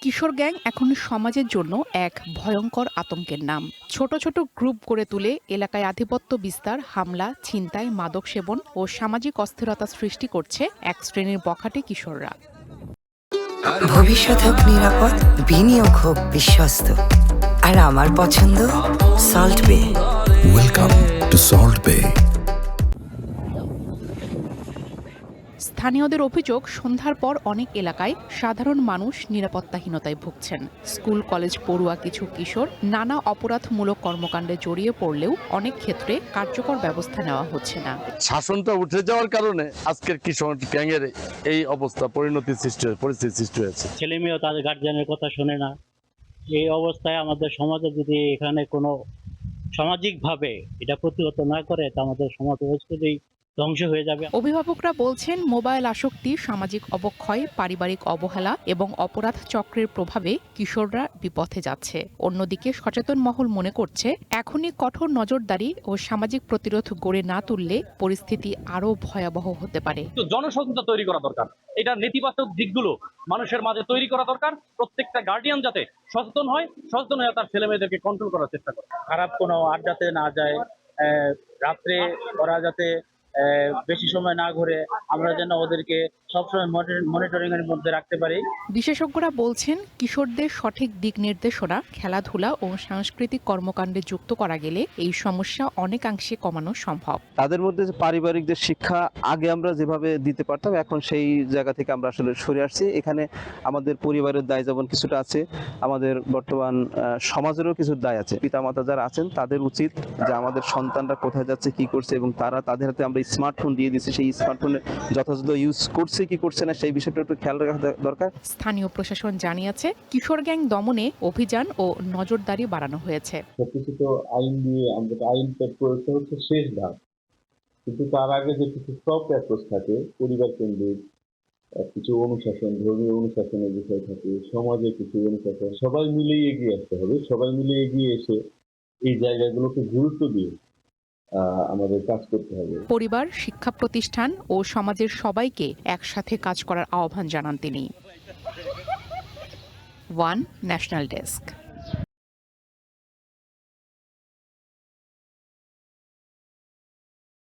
কিশোর gang এখন সমাজের জন্য এক ভয়ঙ্কর আতঙ্কের নাম। ছোট ছোট গ্রুপ গড়ে তুলে এলাকায় আধিপত্য বিস্তার, হামলা, ছিনতাই, মাদক সেবন ও সামাজিক অস্থিরতা সৃষ্টি করছে এক শ্রেণীর বখাটে কিশোররা। ভবিষ্যৎ হোক নিরাপদ, বিনিয়োগ হোক বিশ্বস্ত, আর আমার পছন্দ সল্ট বে। ওয়েলকাম টু সল্ট বে। স্থানীয়দের অভিযোগ, সন্ধ্যার পর অনেক এলাকায় সাধারণ মানুষ নিরাপত্তাহীনতায় ভুগছেন। স্কুল কলেজ পড়ুয়া কিছু কিশোর নানা অপরাধমূলক কর্মকাণ্ডে জড়িয়ে পড়লেও অনেক ক্ষেত্রে কার্যকর ব্যবস্থা নেওয়া হচ্ছে না। শাসনটা উঠে যাওয়ার কারণে আজকের কিশোর গ্যাংয়ের এই অবস্থা পরিস্থিতি সৃষ্টি হয়েছে। ছেলে মেয়েও তাদের গার্জিয়ানের কথা শোনে না। এই অবস্থায় আমাদের সমাজে যদি এখানে কোনো সামাজিকভাবে এটা প্রতিহত না করে, তা আমাদের সমাজ অবশ্যই ধ্বংস হয়ে যাবে। অভিভাবকরা বলছেন, মোবাইল আসক্তি, সামাজিক অবক্ষয়, পারিবারিক অবহেলা এবং অপরাধ চক্রের প্রভাবে কিশোররা বিপথে যাচ্ছে। অন্যদিকে সচেতন মহল মনে করছে, এখনই কঠোর নজরদারি ও সামাজিক প্রতিরোধ গড়ে না তুললে পরিস্থিতি আরও ভয়াবহ হতে পারে। জনসচেতনতা তৈরি করা দরকার। এটা নেতিবাচক দিকগুলো মানুষের মাঝে তৈরি করা দরকার। প্রত্যেকটা গার্ডিয়ান যাতে সচেতন হয়ে তার ছেলে মেয়েদেরকে কন্ট্রোল করার চেষ্টা করে। খারাপ কোনো আড্ডাতে না যায়, রাত্রে ওরা যাতে বেশি সময় না ঘুরে, আমরা যেন ওদেরকে সবসময় মনিটরিং এর মধ্যে রাখতে পারি। বিশেষজ্ঞরা বলছেন, কিশোরদের সঠিক দিক নির্দেশনা, খেলাধুলা ও সাংস্কৃতিক কর্মকাণ্ডে যুক্ত করা গেলে এই সমস্যা অনেকাংশে কমানো সম্ভব। তাদের মধ্যে যে পারিবারিক যে শিক্ষা আগে আমরা যেভাবে দিতে পারতাম, এখন সেই জায়গা থেকে আমরা আসলে সরে আসছি। এখানে আমাদের পরিবারের দায় যেমন কিছুটা আছে, আমাদের বর্তমান সমাজেরও কিছু দায় আছে। পিতামাতা যারা আছেন তাদের উচিত যে আমাদের সন্তানরা কোথায় যাচ্ছে, কি করছে, এবং তারা তাদের হাতে আমরা স্মার্টফোন দিয়ে দিচ্ছি, সেই স্মার্টফোনে যথাযথ ইউজ করছে কি করছে না সেই বিষয়টা একটু খেয়াল রাখা দরকার। স্থানীয় প্রশাসন জানিয়েছে, কিশোর গ্যাং দমনে অভিযান ও নজরদারি বাড়ানো হয়েছে। সবকিছু তো আইন দিয়ে আমাদের আইন প্রয়োগটা হচ্ছে শেষ ধাপ, কিন্তু তার আগে যে কিছু সফট অ্যাপ্রোচ থাকে, পরিবার কেন্দ্রিক কিছু অনুশাসন, ধর্মীয় অনুশাসনের বিষয় থাকে, সমাজে কিছু অনুশাসন, সবাই মিলে এগিয়ে আসতে হবে। সবাই মিলে এগিয়ে এসে এই জায়গাগুলোকে গুরুত্ব দিয়ে আমাদের কাজ করতে হবে। পরিবার, শিক্ষা প্রতিষ্ঠান ও সমাজের সবাইকে একসাথে কাজ করার আহ্বান জানান তিনি। One national desk.